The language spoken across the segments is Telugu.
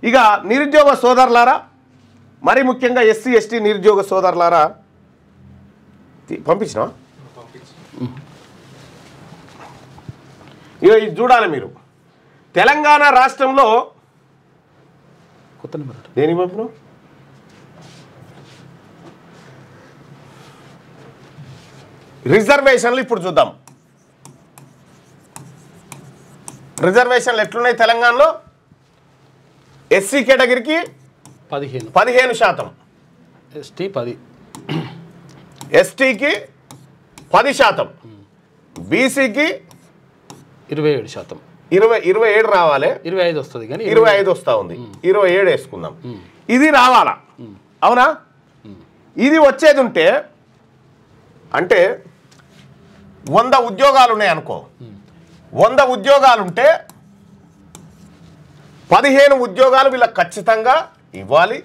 ఇక నిరుద్యోగ సోదరులారా, మరి ముఖ్యంగా ఎస్సీ ఎస్టీ నిరుద్యోగ సోదరులారా, పంపించినా ఇక ఇది చూడాలి మీరు. తెలంగాణ రాష్ట్రంలో కొత్త నెంబర్ దేనికి పంపిన రిజర్వేషన్లు ఇప్పుడు చూద్దాం. రిజర్వేషన్లు ఎట్లున్నాయి తెలంగాణలో? ఎస్సీ కేటగిరీకి 15%, ఎస్టీ 10, ఎస్టీకి 10%, బీసీకి 27%, 27 రావాలి, 25 వస్తుంది కానీ 25 వస్తూ ఉంది, 27 వేసుకుందాం. ఇది రావాలా? అవునా? ఇది వచ్చేది ఉంటే అంటే 100 ఉద్యోగాలు ఉన్నాయి అనుకో, 100 ఉద్యోగాలుంటే 15 ఉద్యోగాలు వీళ్ళకి ఖచ్చితంగా ఇవ్వాలి.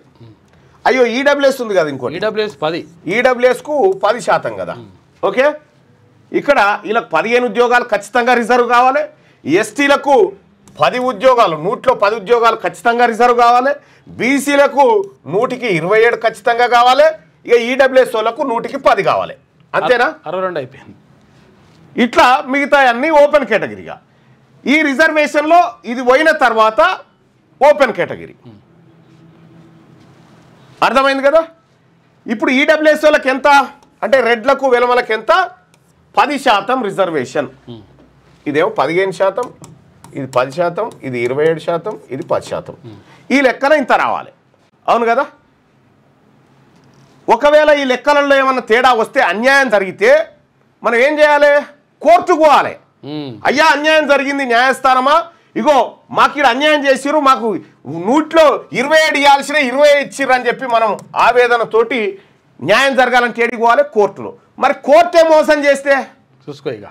అయ్యో ఈడబ్ల్యూఎస్ ఉంది కదా, ఇంకోటి ఈడబ్ల్యూఎస్ 10, ఈడబ్ల్యూఎస్కు 10% కదా. ఓకే, ఇక్కడ వీళ్ళకి 15 ఉద్యోగాలు ఖచ్చితంగా రిజర్వ్ కావాలి. ఎస్టీలకు 10 ఉద్యోగాలు, 100లో 10 ఉద్యోగాలు ఖచ్చితంగా రిజర్వ్ కావాలి. బీసీలకు 100కి 27 ఖచ్చితంగా కావాలి. ఇక ఈడబ్ల్యూఎస్ వాళ్ళకు 100కి 10 కావాలి. అంతేనా? 62 అయిపోయింది. ఇట్లా మిగతా అన్ని ఓపెన్ కేటగిరీగా. ఈ రిజర్వేషన్లో ఇది పోయిన తర్వాత ఓపెన్ కేటగిరీ. అర్థమైంది కదా? ఇప్పుడు ఈడబ్ల్యూఎస్ వాళ్ళకి ఎంత అంటే రెడ్లకు వెలమలకు ఎంత? 10% రిజర్వేషన్. ఇదేమో 15%, ఇది 10%, ఇది 27%, ఇది 10%. ఈ లెక్కన ఇంత రావాలి. అవును కదా? ఒకవేళ ఈ లెక్కలలో ఏమన్నా తేడా వస్తే, అన్యాయం జరిగితే మనం ఏం చేయాలి? కోర్టుకు పోవాలి. అయ్యా అన్యాయం జరిగింది, న్యాయస్థానమా, ఇగో మాకు ఇక్కడ అన్యాయం చేసిరు, మాకు 100లో 27 ఇవ్వాల్సిన 20 ఇచ్చిర్రు అని చెప్పి మనం ఆవేదనతోటి న్యాయం జరగాలని ఏడికి పోవాలి? కోర్టులో. మరి కోర్టే మోసం చేస్తే చూసుకో, ఇక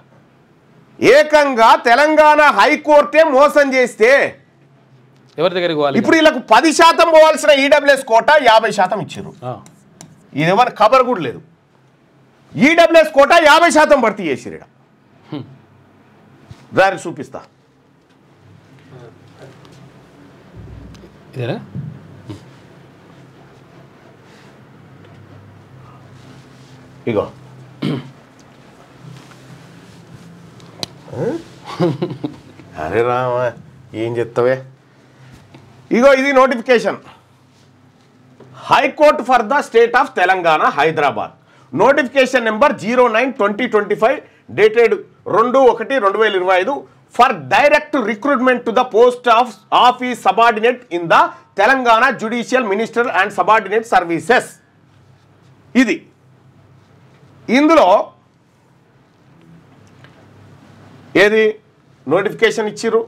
ఏకంగా తెలంగాణ హైకోర్టే మోసం చేస్తే ఎవరి దగ్గరికి పోవాలి? ఇప్పుడు వీళ్ళకు 10% పోవాల్సిన ఈడబ్ల్యూఎస్ కోట 50% ఇచ్చిర్రు. ఇది ఎవరి ఖబర్ కూడా లేదు. ఈడబ్ల్యూఎస్ కోట 50% భర్తీ చేసిరు. దారి చూపిస్తా. ఇదేనా? ఇగో అరే రామ, ఏం చెప్తావే? ఇగో ఇది notification. High court for the state of Telangana Hyderabad, notification number 09/2025 dated 2/1/2025 for direct recruitment to the post of office subordinate in the Telangana judicial minister and subordinate services. ఇది ఇందులో ఏది నోటిఫికేషన్ ఇచ్చిర్రు,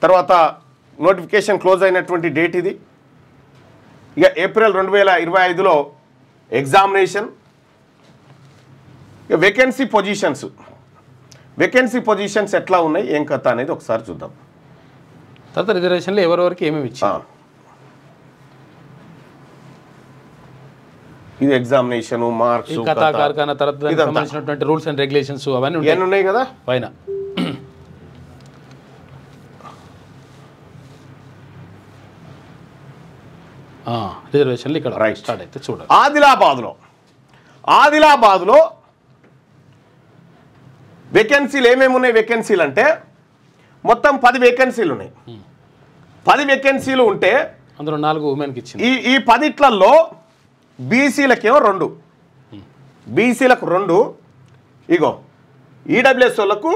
తర్వాత నోటిఫికేషన్ క్లోజ్ అయినటువంటి డేట్ ఇది. ఇక ఏప్రిల్ 2025లో ఎగ్జామినేషన్. ఇక వేకెన్సీ పొజిషన్స్ ఎట్లా ఉన్నాయి, ఏం కథ అనేది ఒకసారి చూద్దాం. తర్వాత రిజర్వేషన్లో ఎవరెవరికి ఏమేమి ఇచ్చారు. ఇది ఎగ్జామినేషన్, మార్క్స్, కథా కార్ఖానా, తర్వాత సంబంధించినటువంటి రూల్స్ అండ్ రెగ్యులేషన్స్ అవన్నీ ఉన్నాయి కదా పైన. రిజర్వేషన్లు ఇక్కడ రైట్ స్టార్ట్ అయితే చూడండి. ఆదిలాబాద్లో వేకెన్సీలు ఏమేమి ఉన్నాయి? వేకెన్సీలు అంటే మొత్తం 10 వేకెన్సీలు ఉన్నాయి. 10 వేకెన్సీలు ఉంటే అందులో 4 ఉమెన్కి ఇచ్చింది. ఈ 10లలో బీసీలకేమో 2, బీసీలకు 2, ఇగో ఈడబ్ల్యూఎస్ వాళ్ళకు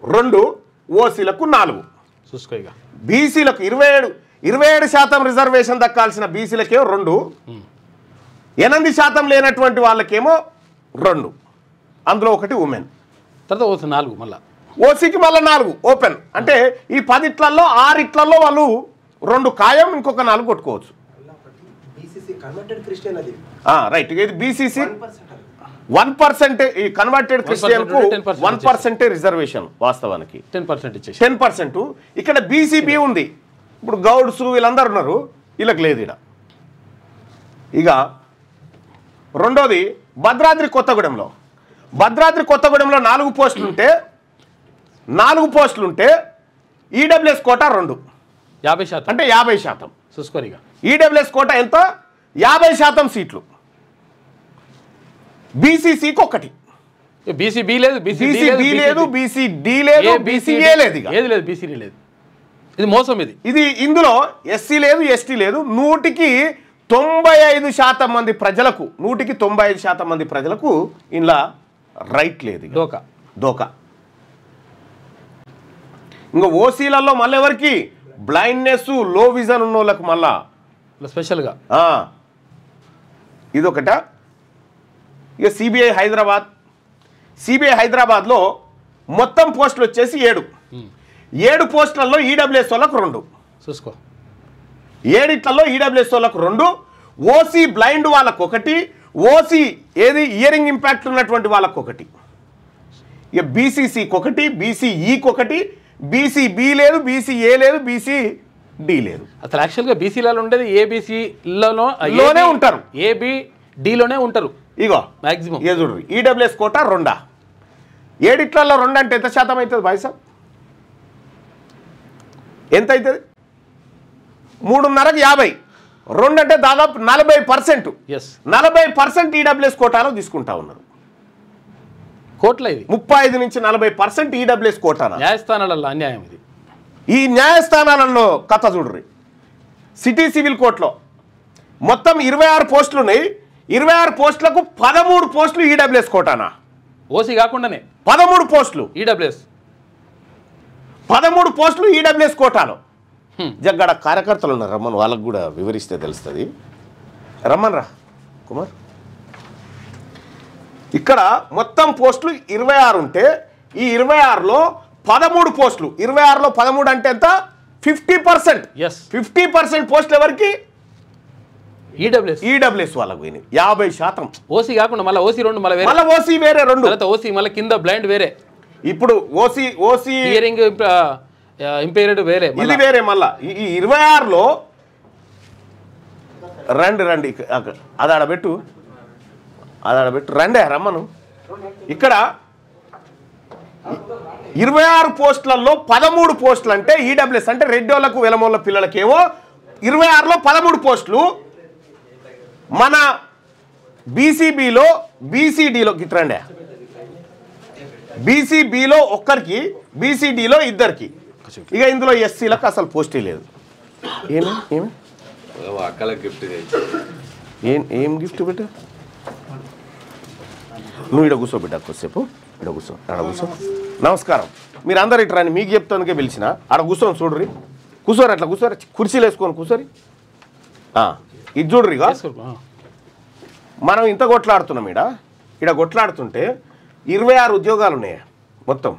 2, ఓసీలకు 4. చూసుకో, ఇక బీసీలకు 27% రిజర్వేషన్ దక్కాల్సిన బీసీలకేమో 2, 8% లేనటువంటి వాళ్ళకేమో 2, అందులో 1 ఉమెన్. తర్వాత ఓసీ 4, మళ్ళీ ఓసీకి మళ్ళీ 4 ఓపెన్. అంటే ఈ 10లలో 6 వాళ్ళు 2 ఖాయం, ఇంకొక 4 కొట్టుకోవచ్చు. రైట్, ఇది బీసీసీ 1%. ఈ కన్వర్టెడ్ క్రిస్టియన్ కు 1% రిజర్వేషన్ వాస్తవానికి 10% ఇచ్చేసి 10%. ఇక్కడ బీసీబీ ఉంది. ఇప్పుడు గౌడ్స్ వీళ్ళందరూ ఉన్నారు, వీళ్ళకి లేదు ఇక్కడ. ఇక రెండోది భద్రాద్రి కొత్తగూడెంలో 4 పోస్టులు ఉంటే ఈడబ్ల్యూఎస్ కోటా 2, 50%, అంటే 50%. చూసుకోరు ఇక. ఈడబ్ల్యూఎస్ కోట ఎంత 50% సీట్లు, బీసీసీకి ఒకటి, బీసీ బి లేదు, బీసీ బి లేదు, బీసీ డి లేదు, బీసీ ఏ లేదు, ఏది లేదు, బీసీ లేదు. ఇది మోసం. ఇది ఇందులో ఎస్సీ లేదు, ఎస్టీ లేదు. 95% మంది ప్రజలకు 95% మంది ప్రజలకు ఇలా రైట్ లేదు. దోకా. ఇంకా ఓసీలలో మళ్ళీ ఎవరికి బ్లైండ్నెస్, లో విజన్ ఉన్న వాళ్ళకు మళ్ళా స్పెషల్గా ఇదొకట. ఇక సిబిఐ హైదరాబాద్లో మొత్తం పోస్టులు వచ్చేసి 7 పోస్టులలో ఈడబ్ల్యూఎస్ వాళ్ళకు 2 చూసుకో. 7 ఈడబ్ల్యూఎస్ వాళ్ళకు 2, ఓసీ బ్లైండ్ వాళ్ళకు 1, ఓసీ ఏది ఇయరింగ్ ఇంపాక్ట్ ఉన్నటువంటి వాళ్ళకు 1, ఇక బీసీసీకి 1, బీసీఈకి 1, బీసీ బి లేదు, బీసీ ఏ లేదు, బీసీ డి లేదు. అసలు యాక్చువల్గా బీసీలలో ఉండేది ఏబీసీలోనే ఉంటారు, ఏబిడిలోనే ఉంటారు. ఇగో మ్యాక్సిమం చూడండి ఈడబ్ల్యూఎస్ కోట 2, 7 2 అంటే ఎంత శాతం అవుతుంది బాయ్సా? ఎంత అవుతుంది? 3.5కి 50, 2 అంటే దాదాపు 40%. 40% ఈడబ్ల్యూఎస్ కోటాలో తీసుకుంటా ఉన్నారు. కోట్ల ఇది 35 నుంచి 40% ఈడబ్ల్యూఎస్ కోటాన. న్యాయస్థానాలలో అన్యాయం ఇది. ఈ న్యాయస్థానాలలో కథ చూడ్రి. సిటీ సివిల్ కోర్టులో మొత్తం 26 పోస్టులు ఉన్నాయి. 26 పోస్టులకు 13 పోస్టులు ఈడబ్ల్యూఎస్ కోటానా? ఓసీ కాకుండానే 13 పోస్టులు ఈడబ్ల్యూఎస్, 13 పోస్టులు ఈడబ్ల్యూఎస్ కోటాలో. జగ్గడ కార్యకర్తలు ఉన్నారు, రమ్మన్ వాళ్ళకు కూడా వివరిస్తే తెలుస్తుంది. రమ్మన్ రా కుమార్. ఇక్కడ మొత్తం పోస్టులు 26 ఉంటే ఈ 26లో 13 పోస్టులు, 26లో 13 అంటే ఎంత? 50%. 50% పోస్టులు ఎవరికి? ఈడబ్ల్యూఎస్ వాళ్ళకు పోయినాయి 50%. ఓసీ కాకుండా మళ్ళీ ఓసీ 2, మళ్ళీ ఓసీ వేరే 2, ఓసీ మళ్ళీ కింద బ్లైండ్ వేరే. ఇప్పుడు ఓసీ హియరింగ్ ఇంపైర్డ్ వేరే, ఇది వేరే. మళ్ళా ఈ 26లో రండి అది ఆడబెట్టు రండి రమ్మను. ఇక్కడ 26 పోస్టులలో 13 పోస్టులు అంటే ఈడబ్ల్యూఎస్ అంటే రెడ్డోళ్లకు వెలమోళ్ళ పిల్లలకేమో 26లో 13 పోస్టులు. మన బీసీబీలో బీసీడీలో గిట్రండి, బీసీబీలో ఒక్కరికి, బీసీడీలో 2కి. ఇక ఇందులో ఎస్సీలకు అసలు పోస్టే లేదు. ఏం గిఫ్ట్ బిడ్డ? నువ్వు ఇక్కడ కూర్చో బిడ్డ, కొద్దిసేపు ఇక్కడ కూర్చో, ఆడ కూర్చో. నమస్కారం. మీరు అందరు ఇటు రాని, మీకు చెప్తానికే పిలిచిన. ఆడ కూర్చొని చూడ్రి, కూర్చోరు, అట్లా కూర్చోరు, కుర్చీలు వేసుకొని కూర్చోరి. ఇది చూడ్రి. ఇక మనం ఇంత కొట్లాడుతున్నాం. ఇక్కడ కొట్లాడుతుంటే 26 ఉద్యోగాలు ఉన్నాయి మొత్తం.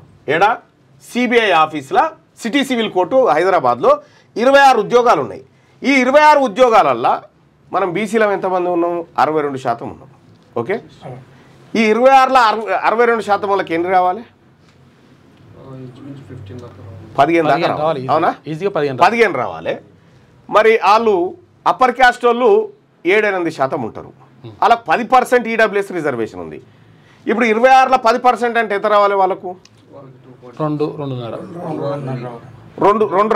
సిబిఐ ఆఫీసులో సిటీ సివిల్ కోర్టు హైదరాబాద్లో 26 ఉద్యోగాలు ఉన్నాయి. ఈ 26 ఉద్యోగాలల్లో మనం బీసీలో ఎంతమంది ఉన్నాం? 62% ఉన్నాం. ఓకే, ఈ 26లో 62% వాళ్ళకి ఎన్ని రావాలి? 15 దాకా రావాలి. అవునా? 15 రావాలి. మరి వాళ్ళు అప్పర్ క్యాస్ట్ వాళ్ళు 7-8% ఉంటారు. అలా 10% ఈడబ్ల్యూఎస్ రిజర్వేషన్ ఉంది. ఇప్పుడు 26లో 10% అంటే ఎంత రావాలి వాళ్ళకు? 2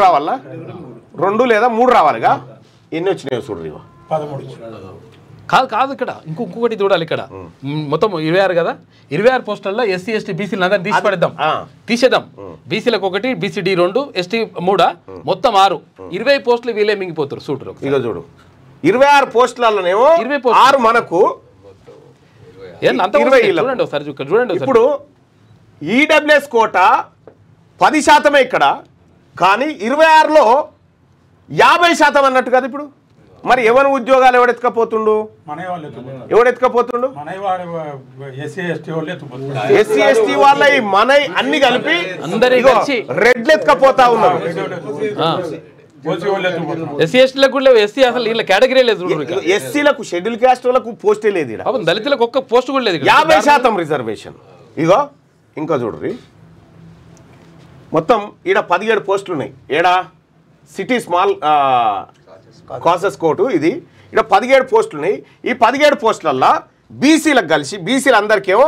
రావాలా? 2 లేదా 3 రావాలిగా. ఎన్ని వచ్చినాయో చూడండి. కాదు ఇక్కడ ఇంకొకటి చూడాలి. ఇక్కడ మొత్తం 26 కదా, 26 పోస్టుల్లో ఎస్సీ ఎస్టీ బీసీలు అందరినీ తీసేద్దాం. బీసీలకు 1, బీసీడీ 2, ఎస్టీ 3, మొత్తం 6. 20 పోస్టులు వీళ్ళే మింగిపోతారు. సూటరు ఇక చూడు, 26 పోస్టులలోనేమో 6 మనకు, చూడండి ఒకసారి. ఇప్పుడు ఈడబ్ల్యూఎస్ కోట 10% ఇక్కడ, కానీ 26లో 50% అన్నట్టు కదా. ఇప్పుడు మరి ఎవరి ఉద్యోగాలు ఎవడెత్తుకపోతుండు? ఎస్సీ ఎస్టీ వాళ్ళ మన అన్ని కలిపి రెడ్లు ఎత్తుకపోతా ఉన్నారు. ఎస్సీలకు షెడ్యూల్ క్యాస్ట్ వాళ్ళకు పోస్టే లేదు. దళితులకు ఒక్క పోస్ట్ కూడా లేదు. 50% రిజర్వేషన్. ఇగో ఇంకా చూడ్రి, మొత్తం ఈడ 17 పోస్టులు ఉన్నాయి. సిటీ స్మాల్ కాసెస్ కోర్టు ఇది. ఇక్కడ 17 పోస్టులు ఉన్నాయి. ఈ 17 పోస్టులల్లో బీసీలకు కలిసి బీసీలు అందరికేమో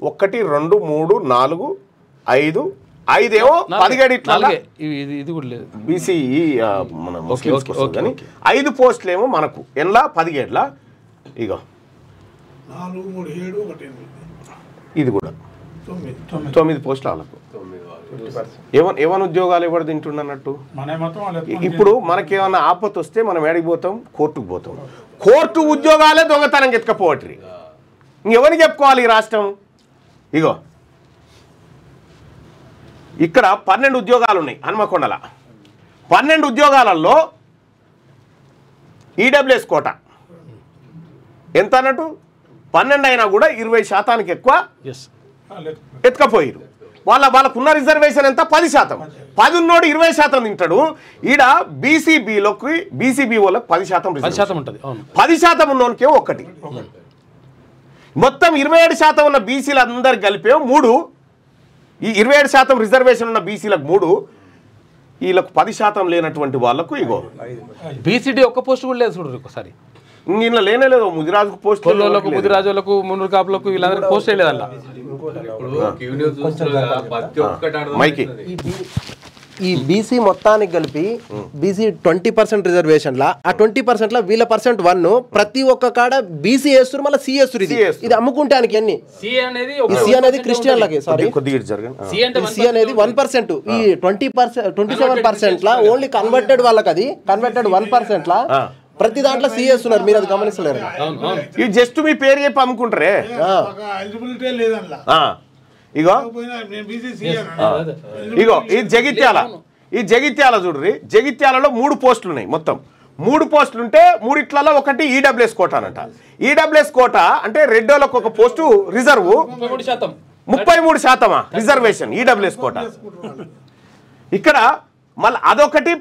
1 2 3 4 5 ఐదేమో 17 ఇట్లా ఇది కూడా లేదు బీసీ మన ముస్లిమ్స్ కానీ 5 పోస్టులు ఏమో మనకు ఎన్లా 17లా ఇగో 4 3 7 1 ఇది కూడా 9 పోస్టులు వాళ్ళకు ఏమన్నా ఉద్యోగాలు ఎవరు తింటున్నట్టు ఇప్పుడు మనకేమన్నా ఆపత్తు వస్తే మనం ఏడికి పోతాం కోర్టుకు పోతాం కోర్టు ఉద్యోగాలే దొంగతనం ఎత్తుకపోవట్రి ఇంకెవరికి చెప్పుకోవాలి ఈ రాష్ట్రం ఇగో ఇక్కడ 12 ఉద్యోగాలు ఉన్నాయి హన్మకొండల 12 ఉద్యోగాలలో ఈడబ్ల్యూఎస్ కోట ఎంత అన్నట్టు 12 అయినా కూడా 20% ఎక్కువ ఎత్తుకపోయారు వాళ్ళకున్న రిజర్వేషన్ ఎంత 10%. 10 ఉన్నోడు 20% తింటాడు. ఈడ బీసీబీలోకి బీసీబీ వాళ్ళకి 10% ఉంటుంది. 10% ఉన్నోనికే ఒకటి. మొత్తం 27% ఉన్న బీసీలు అందరు కలిపే 3. ఈ 27% రిజర్వేషన్ ఉన్న బీసీలకు 3. వీళ్ళకు 10% లేనటువంటి వాళ్ళకు ఇగో బీసీడీ ఒక్క పోస్ట్ కూడా లేదు చూడరు ఒకసారి. ఇందులో లేనే లేదు. ముదిరాజుకు పోస్ట్, ముదిరాజులకు, మున్నూరు కాపులకు వీళ్ళందరికీ పోస్ట్ లేదు అలా. ఈ బీసీ మొత్తానికి కలిపి బీసీ 20% రిజర్వేషన్ల ఆ 20% వీళ్ళ %1 ప్రతి ఒక్క కాడ బీసీ వేస్తారు, మళ్ళీ సి వేస్తారు. ఇది అమ్ముకుంటానికి అన్ని. సి అనేది క్రిస్టియన్లకి, సారీ సి అనేది 1%. ఈ 27% లా ఓన్లీ కన్వర్టెడ్ వాళ్ళకి, అది కన్వర్టెడ్ 1% లా ప్రతి దాంట్లో సి వేస్తున్నారు. మీరు అది గమనిస్తలేరు. ఇది జస్ట్ మీ పేరు చెప్పి అమ్ముకుంటారే. ఇగో ఇగో ఈ జగిత్యాల చూడ్రి. జగిత్యాలలో 3 పోస్టులు ఉన్నాయి. మొత్తం 3 పోస్టులు ఉంటే 3 ఒకటి ఈడబ్ల్యూఎస్ కోట అనంట. ఈడబ్ల్యూఎస్ కోట అంటే రెడ్డోలకు ఒక పోస్టు రిజర్వ్ 33% రిజర్వేషన్ ఈడబ్ల్యూఎస్ కోట. ఇక్కడ మళ్ళీ అదొకటి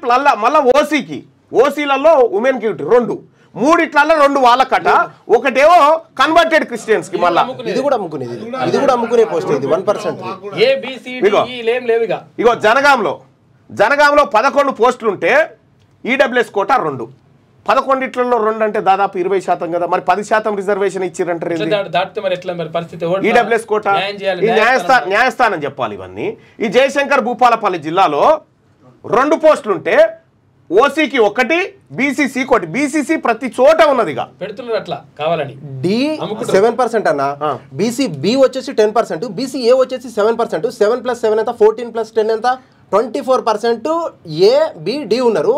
మళ్ళీ ఓసీలలో ఉమెన్ కి 2. 3 వాళ్ళకట. ఒకటేమో కన్వర్టెడ్ క్రిస్టియన్స్ కి. మళ్ళీ ఇది కూడా అమ్ముకునే పోస్ట్. ఇది 1%. ఇగో జనగాంలో 11 పోస్టులు ఉంటే ఈడబ్ల్యూఎస్ కోట 2. 11 2 అంటే దాదాపు 20% కదా. మరి 10% రిజర్వేషన్ ఇచ్చిరంటారు. ఈడబ్ల్యూఎస్ కోట న్యాయస్థానం చెప్పాలి ఇవన్నీ. ఈ జయశంకర్ భూపాలపల్లి జిల్లాలో 2 పోస్టులు ఉంటే ఓసీకి 1, బీసీసీ 1. బీసీసీ ప్రతి చోట ఉన్నది. డి 7% అన్న. బీసీ బి వచ్చేసి 10%, బీసీ ఏ వచ్చేసి 7%. 7 + 7 ఎంత? 14 + 10 ఎంత? 24%. ఏ బి డి ఉన్నారు.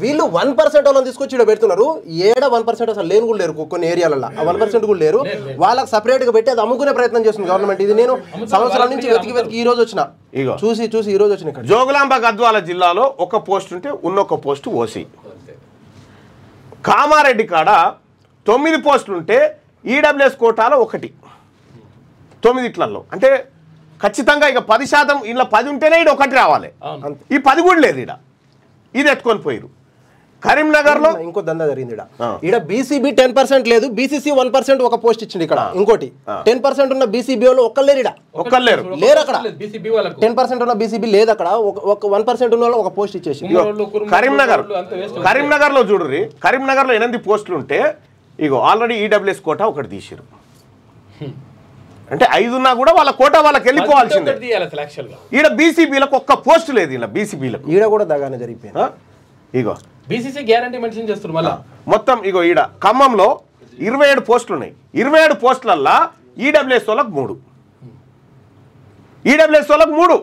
వీళ్ళు 1% వాళ్ళని తీసుకొచ్చి ఇక్కడ పెడుతున్నారు. 1% అసలు లేని కూడా లేరు కొన్ని ఏరియాలలో. ఆ 1% కూడా లేరు. వాళ్ళకి సపరేట్ గా పెట్టి అది అమ్ముకునే ప్రయత్నం చేస్తుంది గవర్నమెంట్. ఇది నేను సంవత్సరాల నుంచి వెతికి ఈ రోజు వచ్చిన, చూసి ఈ రోజు వచ్చిన. ఇక్కడ జోగులాంబ గద్వాల జిల్లాలో 1 పోస్ట్ ఉంటే ఉన్నొక పోస్టు ఓసీ. కామారెడ్డి కాడ 9 పోస్టులు ఉంటే ఈడబ్ల్యూఎస్ కోటాలో 1. 9 అంటే ఖచ్చితంగా ఇక 10%. ఇలా 10 ఉంటేనే ఈడ 1 రావాలి. ఈ 10 కూడా లేదు. ఇది ఎత్తుకొని పోయారు. కరీంనగర్ లో ఇంకో దందా జరిగింది. ఇక్కడ బీసీబీ 10% లేదు, బీసీసీ 1% ఒక పోస్ట్ ఇచ్చింది. ఇక్కడ ఇంకోటి 10% ఉన్న బీసీబీ వాళ్ళు ఒక్కలేరు లేరు అక్కడ. 10% ఉన్న బీసీబీ లేదు అక్కడ. 1% ఉన్న వాళ్ళు ఒక పోస్ట్ ఇచ్చేసి. కరీంనగర్ లో చూడుర్రి. కరీంనగర్ లో 8 పోస్టులు ఉంటే ఇగో ఆల్రెడీ ఈడబ్ల్యూఎస్ కోట ఒకటి తీసిరు. అంటే 5 ఉన్నా కూడా వాళ్ళ కోట వాళ్ళకి వెళ్ళిపోవాల్సిందే. ఈడ బీసీబీలకు 1 పోస్ట్ లేదు. ఇలా బీసీబీలకు ఈడ కూడా దగానే జరిగిపోయింది. ఇగో బీసీసీ గ్యారంటీ మెన్షన్ చేస్తారు మళ్ళీ. మొత్తం ఇగో ఈడ ఖమ్మంలో 27 పోస్టులు ఉన్నాయి. 27 పోస్టులల్లా ఈడబ్ల్యూఎస్ వాళ్ళకు 3. ఈడబ్ల్యూఎస్ వాళ్ళకు 3.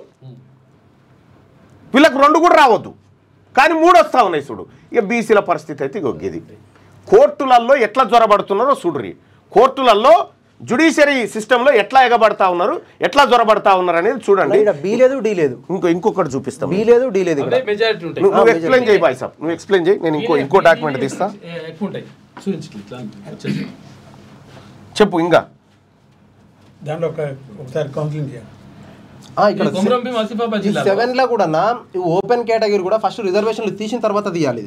వీళ్ళకి 2 కూడా రావద్దు, కానీ 3 వస్తా ఉన్నాయి. చూడు ఇక బీసీల పరిస్థితి అయితే ఇగో ఇది. కోర్టులలో ఎట్లా జ్వరబడుతున్నారో చూడ్రి. కోర్టులలో జ్యుడిషియరీ సిస్టంలో ఎట్లా ఎగబడతా ఉన్నారు, ఎట్లా జ్వరబడతా ఉన్నారు అనేది చూడండి. బి లేదు, డి లేదు. ఇంకొకటి చూపిస్తాం. బి లేదు, డి లేదు. నువ్వు ఎక్స్ప్లెయిన్ చేయి బాయ్ సాబ్, నువ్వు ఎక్స్ప్లెయిన్ చేయి. నేను ఇంకో డాక్యుమెంట్ తీస్తా. చెప్పు. ఇంకా దాంట్లో ఒకసారి కౌన్సిలింగ్ చేయాలి. ఇక్కడ 7 లో కూడా ఓపెన్ కేటగిరీ కూడా ఫస్ట్ రిజర్వేషన్లు తీసిన తర్వాత తీయాలి.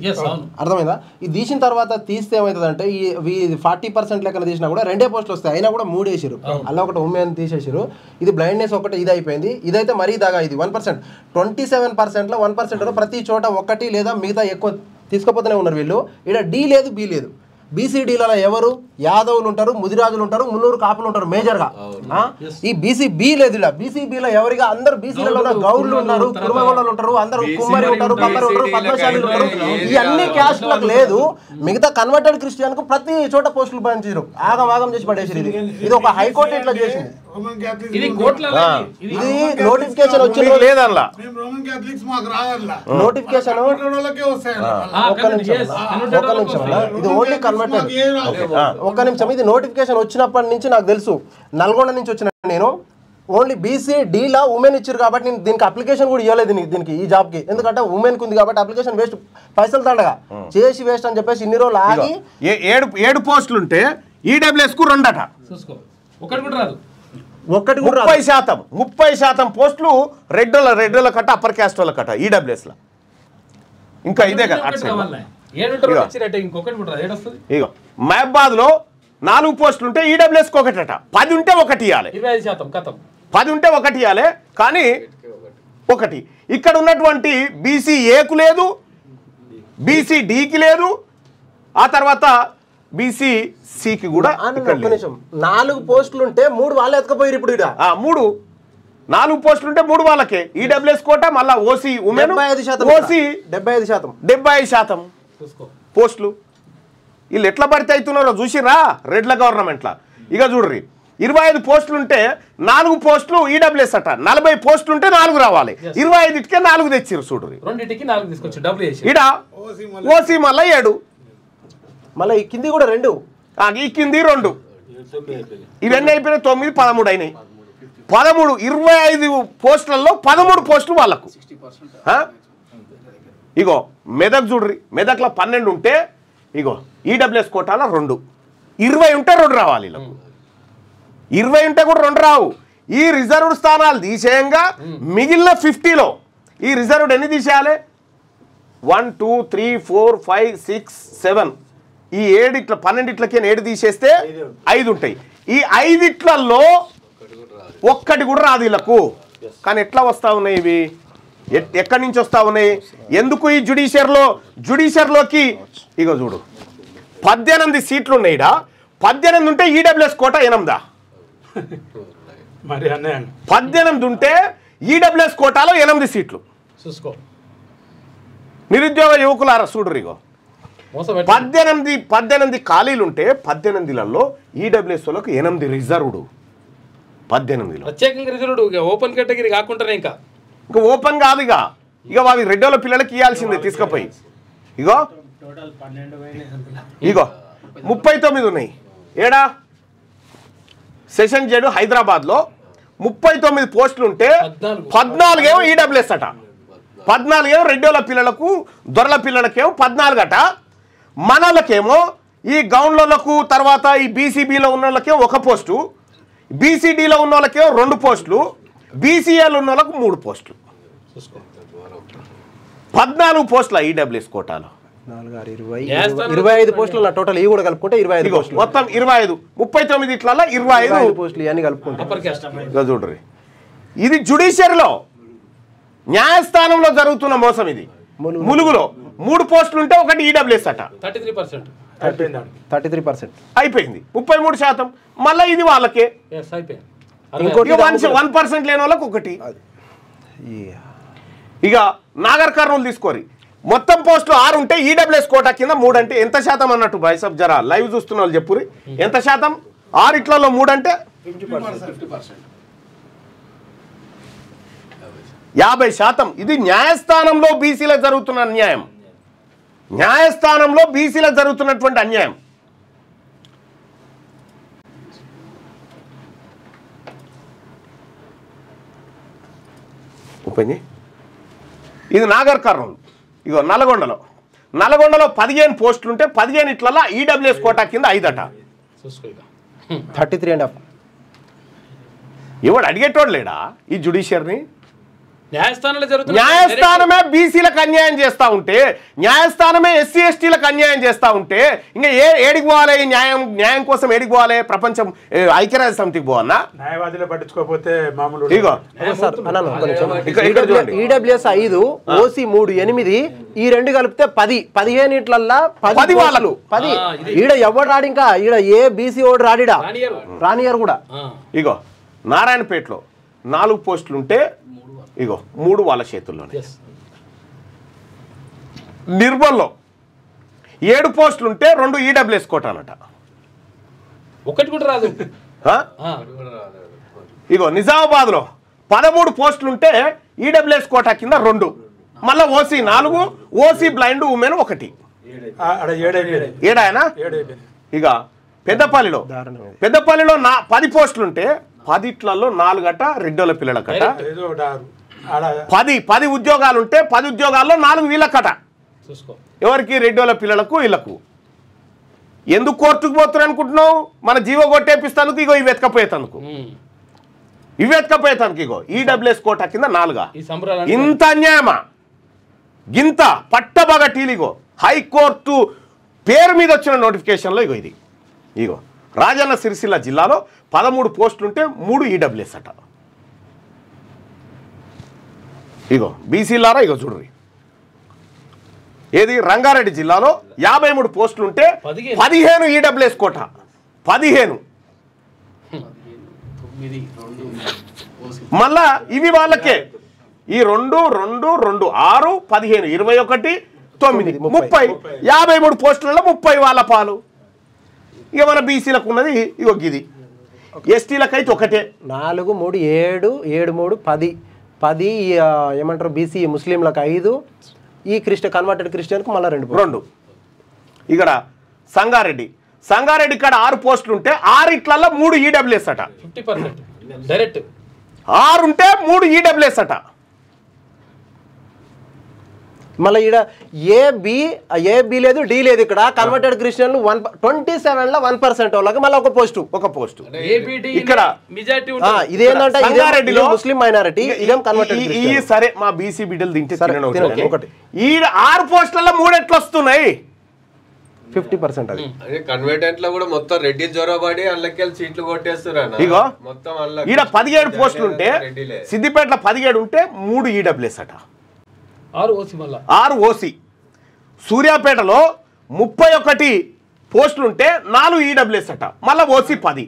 అర్థమైందా? ఇది తీసిన తర్వాత తీస్తే ఏమవుతుందంటే ఈ 40% లెక్కన తీసినా కూడా 2 పోస్టులు వస్తాయి. అయినా కూడా 3 వేసారు. అలా ఒకటి ఉమెన్ తీసేసారు. ఇది బ్లైండ్నెస్ ఒకటి ఇది అయిపోయింది. ఇదైతే మరీ దాగా ఇది 1%. 27% లో 1% ప్రతి చోట 1 లేదా మిగతా ఎక్కువ తీసుకోపోతూనే ఉన్నారు వీళ్ళు. ఇక్కడ డి లేదు, బి లేదు. బీసీడీలలో ఎవరు యాదవులు ఉంటారు, ముదిరాజులు ఉంటారు, మున్నూరు కాపులు ఉంటారు మేజర్ గా. ఈ బీసీ బి లేదు, ఇలా బీసీ బిలో ఎవరిగా అందరు బీసీలలో గౌడ్లు ఉన్నారు, కుర్మగోళ్ళు ఉంటారు, అందరు కుమ్మరి ఉంటారు, కమ్మరి ఉంటారు, పద్మశాలి ఉంటారు. ఈ అన్ని క్యాస్ట్లకు లేదు. మిగతా కన్వర్టెడ్ క్రిస్టియన్ కు ప్రతి చోట పోస్టులు పంచారు, ఆగం చేసి పడేసారు. ఇది ఒక హైకోర్టు ఇట్లా చేసింది. ఇది నోటిఫికేషన్ వచ్చింది లేదల్లా నోటిఫికేషన్ ఇది ఓన్లీ కన్వర్టెడ్. ఒక్క నిమిషం, ఇది నోటిఫికేషన్ వచ్చినప్పటి నుంచి నాకు తెలుసు, నల్గొండ నుంచి వచ్చిన నేను ఓన్లీ బీసీ డీలా ఉమెన్ ఇచ్చారు కాబట్టి నేను దీనికి అప్లికేషన్ కూడా ఇవ్వలేదు దీనికి ఈ జాబ్ కి. ఎందుకంటే ఉమెన్ కుంది కాబట్టి అప్లికేషన్ వేస్ట్, పైసలు దండగా చేసి వేస్ట్ అని చెప్పేసి ఇన్ని రోజులు ఆగి 7 పోస్టులు ఉంటే ఈడబ్ల్యూఎస్ కు 2 అట. ఒకటి కూడా రాదు. 30% పోస్టులు రెడ్డోల కట్ట, అప్పర్ క్యాస్ట్ వాళ్ళ కట్ట ఈడబ్ల్యూఎస్ లా. ఇంకా ఇదే కదా ఇగో మహబాద్ లో 4 పోస్టులు ఉంటే ఈడబ్ల్యూఎస్ కి 1 అట. 10 ఉంటే 1 ఇవ్వాలి, 10 ఉంటే 1 ఇవ్వాలి. కానీ 1 ఇక్కడ ఉన్నటువంటి బీసీ ఏకు లేదు, బీసీ డికి లేదు, ఆ తర్వాత బీసీ సికి కూడా 4 పోస్టులు ఉంటే 3 వాళ్ళు ఎత్తుకపోయారు. ఇప్పుడు 4 పోస్టులు ఉంటే 3 వాళ్ళకే ఈడబ్ల్యూఎస్ కోట, మళ్ళా ఓసీ ఉమెన్, ఓసీ 75% పోస్టులు. వీళ్ళు ఎట్లా భర్తీ అవుతున్నారో చూసిరా రెడ్ల గవర్నమెంట్లా. ఇక చూడ్రి, 25 పోస్టులు ఉంటే 4 పోస్టులు ఈడబ్ల్యూఎస్ అట, 40 పోస్టులు ఉంటే 4 రావాలి, 25కే 4 తెచ్చిరు. చూడ్రి, ఇడ ఓసీ మళ్ళా 7, మళ్ళీ ఈ కింది కూడా 2, ఈ కింది 2, ఇవన్నీ అయిపోయినాయి. 9, 13 అయినాయి. 25 పోస్టులలో 13 పోస్టులు వాళ్ళకు. ఇగో మెదక్ చూడ్రి, మెదక్లో 12 ఉంటే ఇగో ఈడబ్ల్యూఎస్ కోటాలో 2, 20 ఉంటే 2 రావాలి. 20 ఉంటే కూడా 2 రావు. ఈ రిజర్వ్డ్ స్థానాలు తీసేయంగా మిగిలిన 50లో ఈ రిజర్వ్డ్ ఎన్ని తీసేయాలి? 1 2 3 4 5 6 7, ఈ 7 ఇట్లా 12 ఇట్లకి 7 తీసేస్తే 5 ఉంటాయి. ఈ 5 ఇట్లలో 1 కూడా రాదు వీళ్ళకు. కానీ ఎట్లా వస్తా ఉన్నాయి ఇవి? ఎక్కడి నుంచి వస్తా ఉన్నాయి? ఎందుకు ఈ జుడిషియర్లోకి ఇగో చూడు, 18 సీట్లు ఉన్నాయి. 18 ఉంటే ఈడబ్ల్యూఎస్ కోట 8. 18 ఉంటే ఈడబ్ల్యూఎస్ కోటాలో 8 సీట్లు. నిరుద్యోగ యువకులారా చూడరు, ఇగో 18 ఖాళీలు ఉంటే 18లలో ఈడబ్ల్యూఎస్ వాళ్ళకు 8 రిజర్వ్డ్. 18లో ప్రత్యేకంగా రిజర్వ్డ్, ఓపెన్ కేటగిరీ కాకుండా ఇంకా ఓపెన్ కాదు. ఇక అవి రెడ్డోళ్ళ పిల్లలకి ఇవ్వాల్సిందే తీసుకుపోయి. ఇగో 39 ఉన్నాయి. ఏడా సెషన్ జడ్జి హైదరాబాద్లో 39 పోస్టులు ఉంటే 14 ఏమో ఈడబ్ల్యూఎస్ అట, 14 ఏమో రెడ్డోళ్ళ పిల్లలకు, దొరల పిల్లలకేమో 14 అట. మనలకేమో ఈ గౌండ్లకు, తర్వాత ఈ బీసీబీలో ఉన్న వాళ్ళకేమో 1 పోస్టు, బీసీడీలో ఉన్న వాళ్ళకేమో 2 పోస్టులు, బీసీఏలో ఉన్న వాళ్ళకు 3 పోస్టులు. 14 పోస్టుల ఈడబ్ల్యూఎస్ కోటాలో. 25 పోస్టులు టోటల్ ఇవి కూడా కలుపుకుంటే 25 పోస్టులు, మొత్తం 25. 39 ఇట్లా 25 పోస్టులు ఇవన్నీ కలుపుకుంటే చూడరు. ఇది జుడిషియరీలో, న్యాయస్థానంలో జరుగుతున్న మోసం ఇది. ములుగులో 3 పోస్టులు ఉంటే 1 ఈడబ్ల్యూఎస్ అట, 33% అయిపోయింది. 33%. మళ్ళీ ఇది వాళ్ళకే. ఇంకోటి 1% లేని వాళ్ళకి 1. ఇక నాగర్ కర్నూలు తీసుకోరి, మొత్తం పోస్టులు 6 ఉంటే ఈడబ్ల్యూఎస్ కోటా కింద 3 అంటే ఎంత శాతం అన్నట్టు? బైసబ్ జరా లైవ్ చూస్తున్న వాళ్ళు చెప్పురి, ఎంత శాతం? 6 ఇట్లలో 3 అంటే 50%. ఇది న్యాయస్థానంలో బీసీలకు జరుగుతున్న అన్యాయం, న్యాయస్థానంలో బీసీలకు జరుగుతున్నటువంటి అన్యాయం. ఇది నాగర్ కర్నూలు. ఇగో నల్గొండలో 15 పోస్టులు ఉంటే 15 ఇట్లలో ఈడబ్ల్యూఎస్ కోటా కింద 5 అట. 33.5. ఎవడు అడిగేటోడు లేడా ఈ జుడిషియర్ని? న్యాయస్థానంలో జరుగుతుంది. న్యాయస్థానమే బీసీలకు అన్యాయం చేస్తా ఉంటే, న్యాయస్థానమే ఎస్సీ ఎస్టీలకు అన్యాయం చేస్తా ఉంటే ఇంకా ఏడికి పోవాలి? న్యాయం కోసం ఏడికి పోవాలి? ప్రపంచం ఐక్యరాజ్య సమితికి పోవన్నా? న్యాయవాదులు పట్టించుకోకపోతే మామూలు ఇగో ఈడబ్ల్యూఎస్ 5, ఓసీ 3, 8, ఈ రెండు కలిపితే 10, 15 ఇట్లల్లా 10 వాళ్ళకు 10. ఈడ ఎవడు రాడు, ఇంకా ఈడ ఏ బీసీ ఓడు రాడిడా, రానియర్ కూడా. ఇగో నారాయణపేటలో 4 పోస్టులు ఉంటే ఇగో 3 వాళ్ళ చేతుల్లోనే. నిర్మల్లో 7 పోస్టులు ఉంటే 2 ఈడబ్ల్యూఎస్ కోట అన్నట. ఒకటి కూడా రాదు. ఇగో నిజామాబాద్లో 13 పోస్టులు ఉంటే ఈడబ్ల్యూఎస్ కోట కింద 2, మళ్ళీ ఓసీ 4, ఓసీ బ్లైండ్ ఉమెన్ 1. ఏడాయనా? ఇక పెద్దపల్లిలో 10 పోస్టులు ఉంటే 10 4 గట రెడ్డోళ్ళ పిల్లల కట. 10 ఉద్యోగాలు ఉంటే 10 ఉద్యోగాల్లో 4 వీళ్ళ కట. ఎవరికి? రెడ్డోళ్ళ పిల్లలకు వీళ్ళకు. ఎందుకు కోర్టుకు పోతున్నారు అనుకుంటున్నావు? మన జీవో కొట్టేపిస్తానుకు. ఇగో ఇవి ఎత్తుకపోయేతందుకు, ఇగో ఈడబ్ల్యూఎస్ కోట కింద 4. ఇంత అన్యాయమా? గింత పట్టబగటీలిగో హైకోర్టు పేరు మీద వచ్చిన నోటిఫికేషన్లో ఇగో ఇది. ఇగో రాజన్న సిరిసిల్ల జిల్లాలో 13 పోస్టులు ఉంటే 3 ఈడబ్ల్యూఎస్ అట. ఇగో బీసీలారా ఇగో చూడ్రి. ఏది? రంగారెడ్డి జిల్లాలో 53 పోస్టులు ఉంటే 15 ఈడబ్ల్యూఎస్ కోట. 15. మళ్ళా ఇవి వాళ్ళకే. ఈ 2, 2, 2, 6, 15, 21, 9, 30. 53 పోస్టులలో 30 వాళ్ళ పాలు. ఇక మన బీసీలకు ఉన్నది ఇగో ఇది. ఎస్టీలకైతే ఒకటే. 4, 3, 7, 7, 3, 10 ఏమంటారు బీసీ ముస్లింలకు 5, ఈ కన్వర్టెడ్ క్రిస్టియన్కు మళ్ళీ 2. ఇక్కడ సంగారెడ్డి ఇక్కడ 6 పోస్టులు ఉంటే 6 ఇట్లల్లో 3 ఈడబ్ల్యూఎస్ అట. 50% డైరెక్ట్. 6 ఉంటే 3 ఈడబ్ల్యూఎస్ అట. మళ్ళీ ఇక్కడ ఏ బి లేదు, డి లేదు. ఇక్కడ కన్వర్టెడ్ క్రిస్టియన్లు 27లో 1% వాళ్ళకి మళ్ళీ ఒక పోస్టు. ఇక్కడ ఇదేంటంటే సంగారెడ్డిలో ముస్లిం మైనారిటీ, ఇదేం కన్వర్టెడ్. సరే మా బీసీ బిడ్డలు తింటే ఒకటి. ఈ 6 పోస్టులలో 3 ఎట్లా వస్తున్నాయి? 50% అది. కన్వర్టెంట్ లో కూడా మొత్తం రెడ్డి జొరబడి అందులోకి సీట్లు కొట్టేస్తున్నారు. ఇగో ఈడ 17 పోస్టులు ఉంటే సిద్దిపేటలో 17 ఉంటే 3 ఈడబ్ల్యూఎస్ అట. 6 ఓసీ. సూర్యాపేటలో 31 పోస్టులు ఉంటే 4 ఈడబ్ల్యూఎస్ అట. మళ్ళీ ఓసీ 10.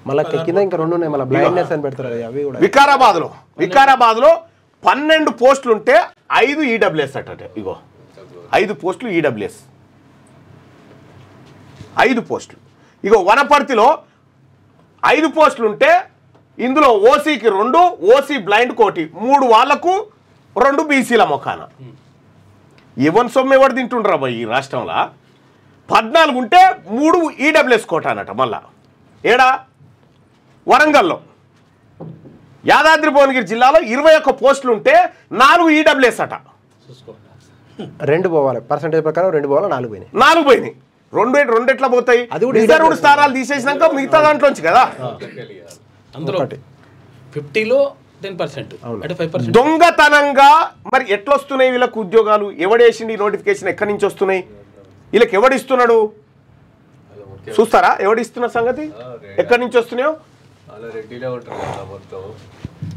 మళ్ళీ కింద ఇంకా 2 ఉన్నాయి. మళ్ళీ బ్లైండ్నెస్ అని పెడతారు అవి కూడా. వికారాబాద్లో 12 పోస్టులు ఉంటే 5 ఈడబ్ల్యూఎస్ అట. ఇగో 5 పోస్టులు ఈడబ్ల్యూఎస్. 5 పోస్టులు. ఇగో వనపర్తిలో 5 పోస్టులు ఉంటే ఇందులో ఓసీకి 2, ఓసీ బ్లైండ్ 1, 3 వాళ్లకు 2 బీసీల మొఖాన. ఎవరి సొమ్ము ఎవరు తింటుండ్రా బాయ్ ఈ రాష్ట్రంలో? 14 ఉంటే 3 ఈడబ్ల్యూఎస్ కోట అన్నట. మళ్ళా ఏడా? వరంగల్లో యాదాద్రి భువనగిరి జిల్లాలో 21 పోస్టులు ఉంటే 4 ఈడబ్ల్యూఎస్ అట. 2 పోవాలి పర్సెంటేజ్ ప్రకారం 2 పోవాలి, 4 పోయినాయి. 4 పోయినాయి. 2 ఎట్లా పోతాయి? రిజర్వ్డ్ స్థానాలు తీసేసినాక మిగతా దాంట్లోంచి కదా. అందులో 50లో 10% అంటే 5%. దొంగతనంగా మరి ఎట్లా వస్తున్నాయి వీళ్ళకు ఉద్యోగాలు? ఎవడేసిండి నోటిఫికేషన్? ఎక్కడి నుంచి వస్తున్నాయి? వీళ్ళకి ఎవడిస్తున్నాడు చూస్తారా? ఎవడిస్తున్న సంగతి? ఎక్కడి నుంచి వస్తున్నాయో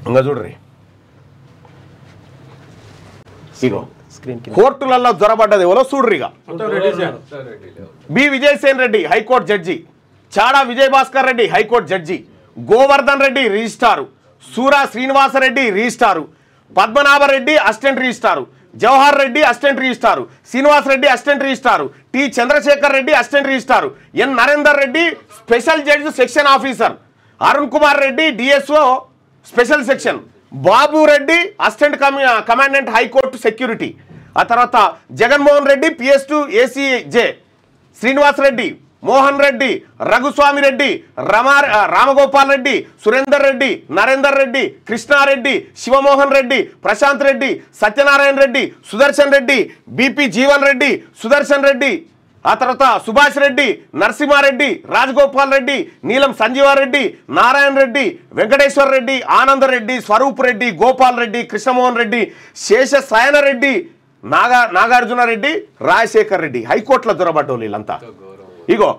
ఇంకా చూడ్రి. కోర్టులలో జ్వరబడ్డది ఎవరో చూడ్రిగా. B Vijaysen Reddy high court judge, Chada Vijayabhaskar Reddy high court judge, Govardhan Reddy registrar, Sura Srinivasareddy registrar, Padmanabhareddy assistant registrar, Jawahar Reddy assistant registrar, Srinivas Reddy assistant registrar, T Chandrasekhar Reddy assistant registrar, N Narender Reddy special judge section officer, Arun Kumar Reddy DSO special section, Babu Reddy assistant commandant high court security, ఆ తర్వాత Jaganmohan Reddy PS2 ACJ, Srinivas Reddy, Mohan Reddy, Raghuswamy Reddy, Ramagopal Reddy, Surender Reddy, Narender Reddy, Krishna Reddy, Sivamohan Reddy, Prashanth Reddy, Satyanarayana Reddy, Sudarshan Reddy, BP Jeevan Reddy, Sudarshan Reddy, ఆ తర్వాత సుభాష్ రెడ్డి, నరసింహారెడ్డి, రాజగోపాల్ రెడ్డి, నీలం సంజీవారెడ్డి, నారాయణ రెడ్డి, వెంకటేశ్వర రెడ్డి, ఆనందరెడ్డి, స్వరూప్ రెడ్డి, గోపాల్ రెడ్డి, కృష్ణమోహన్ రెడ్డి, శేషసాయన రెడ్డి, నాగార్జున రెడ్డి, రాజశేఖర్ రెడ్డి హైకోర్టులో దొరబడ్డోళ్ళు వీళ్ళంతా. ఇగో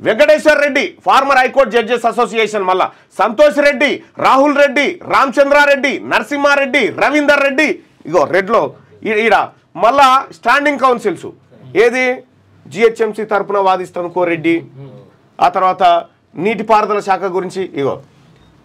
Venkateswara Reddy former high court judges association, మళ్ళా సంతోష్ రెడ్డి, రాహుల్ రెడ్డి, రామచంద్రారెడ్డి, నరసింహారెడ్డి, రవీందర్ రెడ్డి, ఇగో రెడ్లో ఈడ మళ్ళా స్టాండింగ్ కౌన్సిల్స్ ఏది జిహెచ్ఎంసీ తరపున వాదిస్తాను కోరెడ్డి, ఆ తర్వాత నీటిపారుదల శాఖ గురించి ఇగో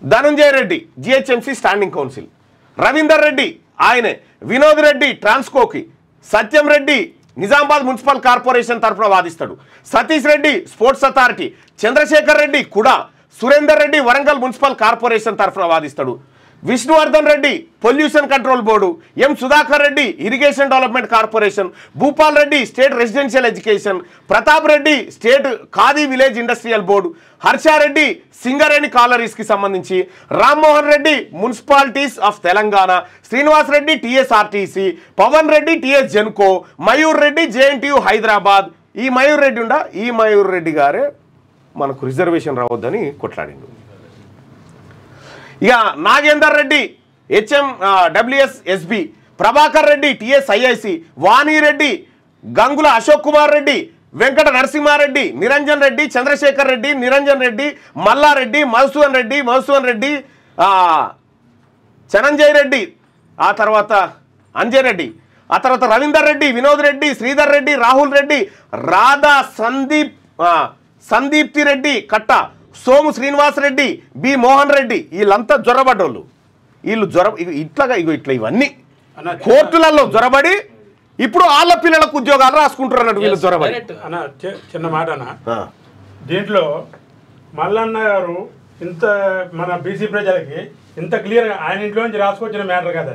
Dhananjaya Reddy GHMC standing council, Ravinder Reddy ఆయనే, వినోద్ రెడ్డి ట్రాన్స్కోకి, సత్యం రెడ్డి నిజామాబాద్ మున్సిపల్ కార్పొరేషన్ తరఫున వాదిస్తాడు, సతీష్ రెడ్డి స్పోర్ట్స్ అథారిటీ, చంద్రశేఖర్ రెడ్డి కూడా, సురేందర్ రెడ్డి వరంగల్ మున్సిపల్ కార్పొరేషన్ తరఫున వాదిస్తాడు, Vishnuvardhan Reddy pollution control board, M Sudhakar Reddy irrigation development corporation, Bhupal Reddy state residential education, Pratap Reddy state Khadi village industrial board, Harshareddy Singareni కాలరీస్కి సంబంధించి, రామ్మోహన్ రెడ్డి మున్సిపాలిటీస్ ఆఫ్ తెలంగాణ, శ్రీనివాస్ రెడ్డి టీఎస్ఆర్టీసీ, పవన్ రెడ్డి టీఎస్ జెన్కో, మయూర్ రెడ్డి జేఎన్టీయూ హైదరాబాద్. ఈ మయూర్ రెడ్డి ఈ మయూర్ రెడ్డి గారే మనకు రిజర్వేషన్ రావద్దని కొట్లాడిండు. ఇక నాగేందర్ రెడ్డి HMWSSB, ప్రభాకర్ రెడ్డి TSIIC, వాణిరెడ్డి, గంగుల అశోక్ కుమార్ రెడ్డి, వెంకట నరసింహారెడ్డి, నిరంజన్ రెడ్డి, చంద్రశేఖర్ రెడ్డి, నిరంజన్ రెడ్డి, మల్లారెడ్డి, మధుసూదన్ రెడ్డి, చనంజయ్ రెడ్డి, ఆ తర్వాత అంజయ్ రెడ్డి, ఆ తర్వాత రవీందర్ రెడ్డి, వినోద్ రెడ్డి, శ్రీధర్ రెడ్డి, రాహుల్ రెడ్డి, రాధా సందీప్తి రెడ్డి కట్ట, సోము శ్రీనివాస్ రెడ్డి, బి మోహన్ రెడ్డి వీళ్ళంతా జ్వరబడ్డోళ్ళు. వీళ్ళు ఇట్లా ఇవన్నీ కోర్టులలో జ్వరబడి ఇప్పుడు వాళ్ళ పిల్లలకు ఉద్యోగాలు రాసుకుంటారు అన్నట్టు వీళ్ళు జ్వరబడి. అన్న చిన్న మాట అన్న, దీంట్లో మల్లన్న గారు ఇంత మన బీసీ ప్రజలకి ఇంత క్లియర్గా ఆయన ఇంట్లో నుంచి రాసుకొచ్చిన మ్యాటర్ కదా,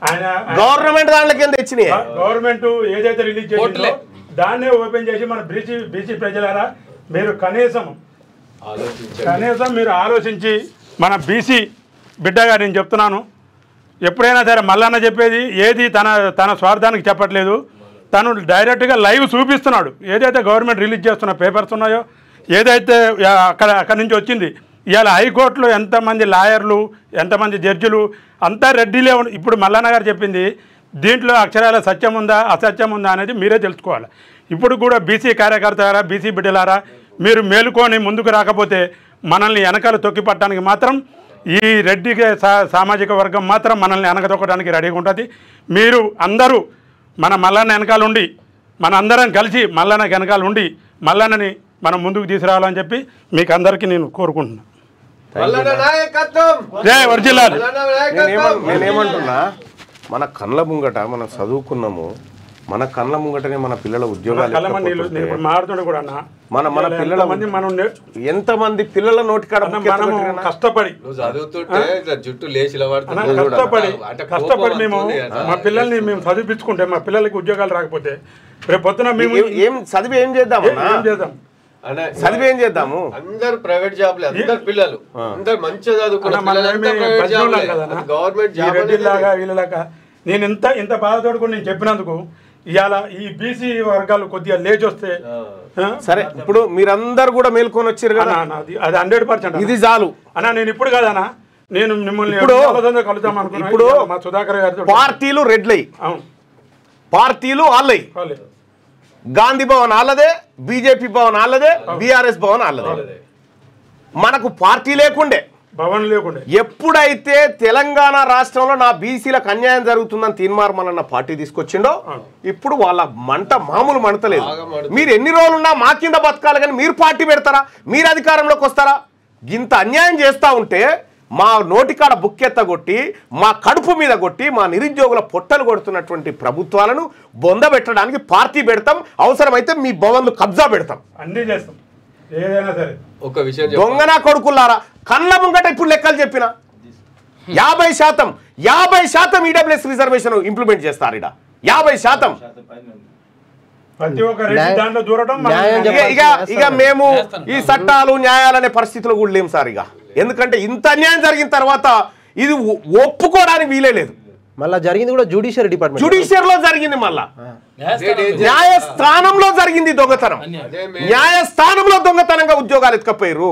ఆయన గవర్నమెంట్ దాంట్లోకి ఎంత తెచ్చినాయి, గవర్నమెంట్ ఏదైతే రిలీజ్ చేసిందో దాన్నే ఓపెన్ చేసి మన బీసీ ప్రజలారా మీరు కనీసం మీరు ఆలోచించి మన బీసీ బిడ్డగా నేను చెప్తున్నాను, ఎప్పుడైనా సరే మల్లన్న చెప్పేది ఏది తన స్వార్థానికి చెప్పట్లేదు, తను డైరెక్ట్గా లైవ్ చూపిస్తున్నాడు. ఏదైతే గవర్నమెంట్ రిలీజ్ చేస్తున్న పేపర్స్ ఉన్నాయో, ఏదైతే అక్కడి నుంచి వచ్చింది, ఇవాళ హైకోర్టులో ఎంతమంది లాయర్లు, ఎంతమంది జడ్జిలు అంతా రెడ్డిలే. ఇప్పుడు మల్లన్న గారు చెప్పింది దీంట్లో అక్షరాల సత్యం ఉందా అసత్యం ఉందా అనేది మీరే తెలుసుకోవాలి. ఇప్పుడు కూడా బీసీ కార్యకర్తలారా, బీసీ బిడ్డలారా, మీరు మేలుకొని ముందుకు రాకపోతే మనల్ని వెనకాల తొక్కిపట్టడానికి మాత్రం ఈ రెడ్డి సామాజిక వర్గం మాత్రం మనల్ని వెనకతొక్కడానికి రెడీగా ఉంటుంది. మీరు అందరూ మన మల్లన్న వెనకాల ఉండి, మన అందరం కలిసి మల్లన్న వెనకాల ఉండి మల్లన్నని మనం ముందుకు తీసుకురావాలని చెప్పి మీకు అందరికీ నేను కోరుకుంటున్నాను. నేనేమంటున్నా, మన కళ్ళ ముంగట మనం చదువుకున్నాము, మన కళ్ళ ముంగటనే మన పిల్లల ఉద్యోగాలు మన పిల్లల ఎంతమంది పిల్లల నోటికాడ కష్టపడి జుట్టు లేచి కష్టపడి మేము మా పిల్లల్ని మేము చదివించుకుంటే మా పిల్లలకి ఉద్యోగాలు రాకపోతే రేపు పొద్దున మేము చదివి ఏం చేద్దాం చదివి ఏం చేద్దాము? అందరు ప్రైవేట్ జాబ్ అందరు పిల్లలు అందరు మంచిగా వీళ్ళలాగా నేను ఇంత బాధతోడు కూడా నేను చెప్పినందుకు ఇవాళ ఈ బీసీ వర్గాలు కొద్దిగా లేచి వస్తే సరే. ఇప్పుడు మీరందరూ కూడా మేల్కొని వచ్చారు కదా, అది 100% ఇది చాలు అన్నా. నేను ఇప్పుడు కాదన్నా, నేను మిమ్మల్ని కలుద్దాం అనుకున్నాను. ఇప్పుడు మా సుధాకర్ గారితో పార్టీలు రెడ్లై, పార్టీలు వాళ్ళై, గాంధీ భవన్ వాళ్ళదే, బీజేపీ భవన్ వాళ్ళదే, బీఆర్ఎస్ భవన్ వాళ్ళదే. మనకు పార్టీ లేకుండే, భవన్ లేకుండే. ఎప్పుడైతే తెలంగాణ రాష్ట్రంలో నా బీసీలకు అన్యాయం జరుగుతుందని తీర్మానం పార్టీ తీసుకొచ్చిండో ఇప్పుడు వాళ్ళ మంట మామూలు మంటలేదు. మీరు ఎన్ని రోజులున్నా మా కింద బతకాలి కానీ మీరు పార్టీ పెడతారా, మీరు అధికారంలోకి వస్తారా? ఇంత అన్యాయం చేస్తూ ఉంటే మా నోటికాడ బుక్కెత్తగొట్టి, మా కడుపు మీద కొట్టి, మా నిరుద్యోగుల పొట్టలు కొడుతున్నటువంటి ప్రభుత్వాలను బొందబెట్టడానికి పార్టీ పెడతాం, అవసరమైతే మీ భవన్లు కబ్జా పెడతాం, అన్నీ చేస్తాం. ఏదైనా సరే ఒక విషయం దొంగన కొడుకులారా, కళ్ళ ముంగట ఇప్పుడు లెక్కలు చెప్పిన 50% ఈడబ్ల్యూఎస్ రిజర్వేషన్ ఇంప్లిమెంట్ చేస్తారు. ఇక 50% ఇక మేము ఈ చట్టాలు న్యాయాలనే పరిస్థితిలో కూడా లేము సార్. ఇక ఎందుకంటే ఇంత అన్యాయం జరిగిన తర్వాత ఇది ఒప్పుకోవడానికి వీలే లేదు. మళ్ళీ జరిగింది కూడా జ్యుడిషియరీ డిపార్ట్మెంట్, జ్యుడిషియరీలో జరిగింది, మళ్ళా న్యాయస్థానంలో జరిగింది దొంగతనం. న్యాయస్థానంలో దొంగతనంగా ఉద్యోగాలు ఎత్తుకపోయారు.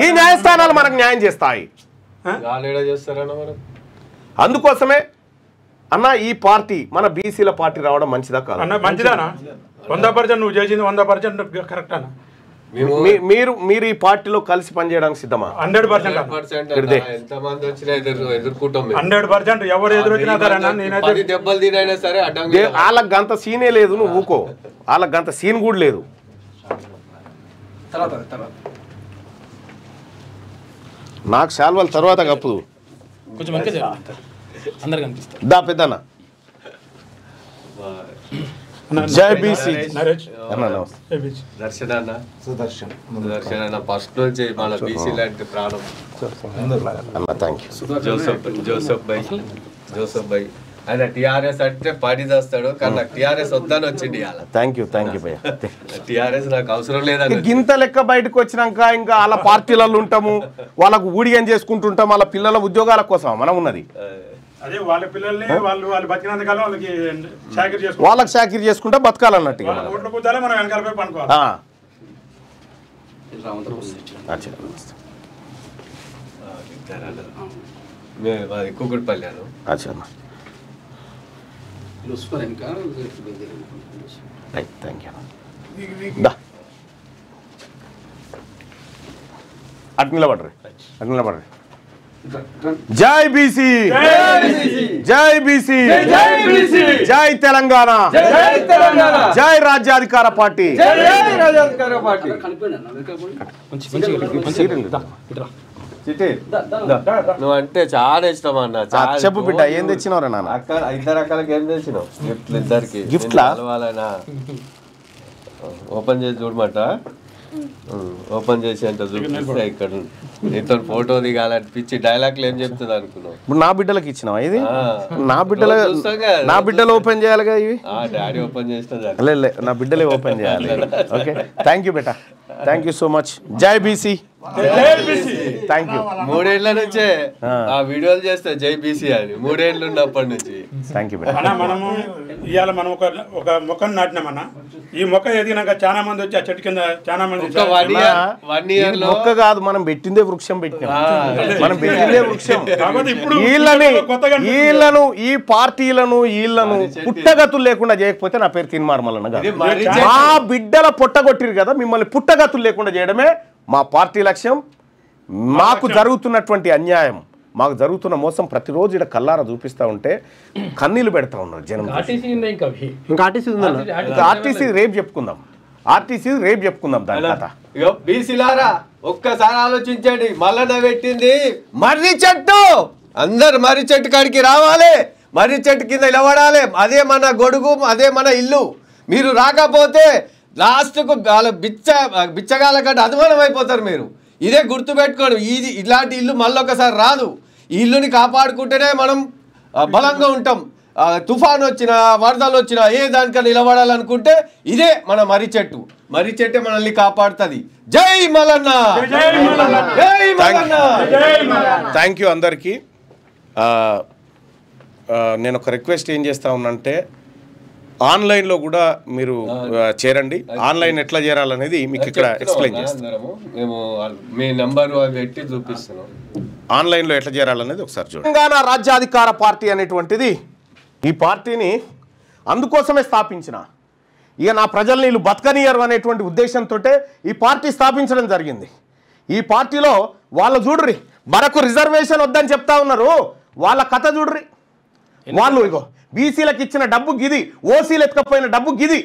ఈ న్యాయస్థానాలు మనకు న్యాయం చేస్తాయి. అందుకోసమే అన్న ఈ పార్టీ మన బీసీల పార్టీ రావడం మంచిదా కాదు? మంచిదానా? 100% నువ్వు చేసింది 100% కరెక్ట్ అన్న. మీరు ఈ పార్టీలో కలిసి పనిచేయడానికి సిద్ధమా? 100%. 100% ఎవరు ఎదురొచ్చినా సరే వాళ్ళకి గంత సీనే లేదు, నువ్వు ఊకో. వాళ్ళకి గంత సీన్ కూడా లేదు. నాకు శాల్వాల తర్వాత కప్పుదు దా పెద్దన్న. జై బీసీ. దర్శన్ అన్న ఫస్ట్ నుంచి మన బీసీ లాంటి ప్రాణం. జోసఫ్ భాయ్ ఆయన టిఆర్ఎస్ అంటే పార్టీ చేస్తాడు, కానీ నాకు టిఆర్ఎస్ వద్దని వచ్చింది. థ్యాంక్ యూ భయ్య. టిఆర్ఎస్ నాకు అవసరం లేదని గింత లెక్క బయటకు వచ్చినాక ఇంకా వాళ్ళ పార్టీలలో ఉంటాము, వాళ్ళకు ఊడిగం చేసుకుంటుంటాం, వాళ్ళ పిల్లల ఉద్యోగాల కోసం మనం ఉన్నది. అదే వాళ్ళ పిల్లల్ని వాళ్ళు బతికినంత కాలం వాళ్ళకి చాకరీ చేసుకుంటా బతకాలన్నట్టు. మనం వెనకాలపై పనుకోవాలి. కుకుట్పల్లి అటు నిలబడ్రి. జై బీసీ, జై బీసీ, జై తెలంగాణ, జై రాజ్యాధికార పార్టీ. నువ్వు అంటే చాలా ఇష్టం అన్న. చెప్పు బిడ్డ, ఏం తెచ్చినవరా నాన్న? అక్కడ 5 రకాల గేమ్ తెచ్చినావు గిఫ్ట్లు ఇద్దరికి. గిఫ్ట్లా? ఓపెన్ చేసి చూడమాట. ఓపెన్ చేసి అంటే చూపిస్తే ఇక్కడ నీతో ఫోటో దిగాలనిపించి డైలాగ్లు ఏం చెప్తుంది అనుకున్నావు. ఇప్పుడు నా బిడ్డలకు ఇచ్చినావా ఇది? నా బిడ్డలు ఓపెన్ చేయాలిగా ఇవి. డాడీ ఓపెన్ చేసిన నా బిడ్డలే ఓపెన్ చేయాలి. Okay, thank you beta, thank you so much. జై బీసీ. Thank you. 3 ఏళ్ల నుంచే ఆ వీడియోలు చేస్తే జై బీసీ అని 3 ఏళ్ళు ఉన్నప్పటి నుంచి. థ్యాంక్ యూ బేటా. మనము ఇవాళ మనం ఒక మొక్కను నాటినామన్నా, ఈ మొక్క ఎదిగినాక చాలా మంది వచ్చి ఆ చెట్టు కింద చాలా మంది మొక్క కాదు, మనం పెట్టిందే వృక్షం పెట్టినాం. మనం పెట్టిందే వృక్షం. వీళ్ళను ఈ పార్టీలను వీళ్ళను పుట్టగతులు లేకుండా చేయకపోతే నా పేరు తిన్మార్మలన్న కాదు. మా బిడ్డల పుట్టగొట్టిరు కదా, మిమ్మల్ని పుట్టగతులు లేకుండా చేయడమే మా పార్టీ లక్ష్యం. మాకు జరుగుతున్నటువంటి అన్యాయం, మాకు జరుగుతున్న మోసం ప్రతిరోజు ఇక్కడ కల్లారా చూపిస్తూ ఉంటే కన్నీళ్ళు పెడతా ఉన్నారు జనం. ఆర్టీసీ రేపు చెప్పుకుందాం, దాని కథ. బీసీలారా ఒక్కసారి ఆలోచించండి. మల్లన్న పెట్టింది మర్రి చెట్టు, అందరు మర్రి చెట్టు కాడికి రావాలి, మర్రి చెట్టు కింద నిలబడాలి. అదే మన గొడుగు, అదే మన ఇల్లు. మీరు రాకపోతే లాస్ట్కు వాళ్ళ బిచ్చగాల కంటే అధమానం అయిపోతారు మీరు. ఇదే గుర్తుపెట్టుకోండి. ఇలాంటి ఇల్లు మళ్ళొకసారి రాదు. ఈ ఇల్లుని కాపాడుకుంటేనే మనం బలంగా ఉంటాం. తుఫాన్ వచ్చినా, వరదలు వచ్చినా ఏ దానికన్నా నిలబడాలనుకుంటే ఇదే మన మర్రి చెట్టు. మర్రి చెట్టే మనల్ని కాపాడుతుంది. జై మల్లన్న, జై మల్లన్న. థ్యాంక్ యూ అందరికీ. నేను ఒక రిక్వెస్ట్ ఏం చేస్తా ఉన్నానంటే, ఆన్లైన్లో కూడా మీరు చేరండి. ఆన్లైన్ ఎట్లా చేరాలనేది మీకు ఇక్కడ ఎక్స్ప్లెయిన్ చేస్తాము. మేము మీ నంబర్ పెట్టి చూపిస్తున్నాం. ఆన్లైన్లో ఎట్లా చేరాలనేది ఒకసారి చూడండి. తెలంగాణ రాజ్యాధికార పార్టీ అనేటువంటిది ఈ పార్టీని అందుకోసమే స్థాపించిన, ఇక నా ప్రజల్ని వీళ్ళు బతకనియరు అనేటువంటి ఉద్దేశంతో ఈ పార్టీ స్థాపించడం జరిగింది. ఈ పార్టీలో వాళ్ళు చూడ్రి, మనకు రిజర్వేషన్ వద్దని చెప్తా ఉన్నారు, వాళ్ళ కథ చూడ్రి. వాళ్ళు ఇగో బీసీలకు ఇచ్చిన డబ్బు గిది, ఓసీలు ఎత్తుకపోయిన డబ్బు గిది.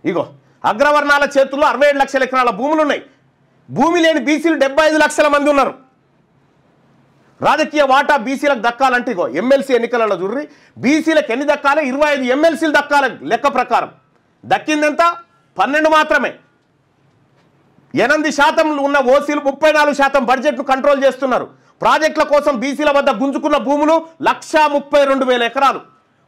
ఇగో అగ్రవర్ణాల చేతుల్లో 67 లక్షల ఎకరాల భూములు ఉన్నాయి. భూమి లేని బీసీలు 75 లక్షల మంది ఉన్నారు. రాజకీయ వాటా బీసీలకు దక్కాలంటే ఇగో ఎమ్మెల్సీ ఎన్నికలలో చూడ్రి, బీసీలకు ఎన్ని దక్కాలి? 25 ఎమ్మెల్సీలు దక్కాలి లెక్క ప్రకారం. దక్కిందెంత? 12 మాత్రమే. 8% ఉన్న ఓసీలు 34% బడ్జెట్ను కంట్రోల్ చేస్తున్నారు. ప్రాజెక్టుల కోసం బీసీల వద్ద గుంజుకున్న భూములు 132,000 ఎకరాలు.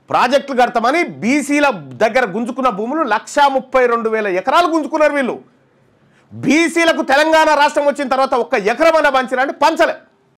ప్రాజెక్టులు కడతామని బీసీల దగ్గర గుంజుకున్న భూములు 132,000 ఎకరాలు గుంజుకున్నారు వీళ్ళు. బీసీలకు తెలంగాణ రాష్ట్రం వచ్చిన తర్వాత ఒక్క ఎకరం అన్న పంచరండి, పంచలే.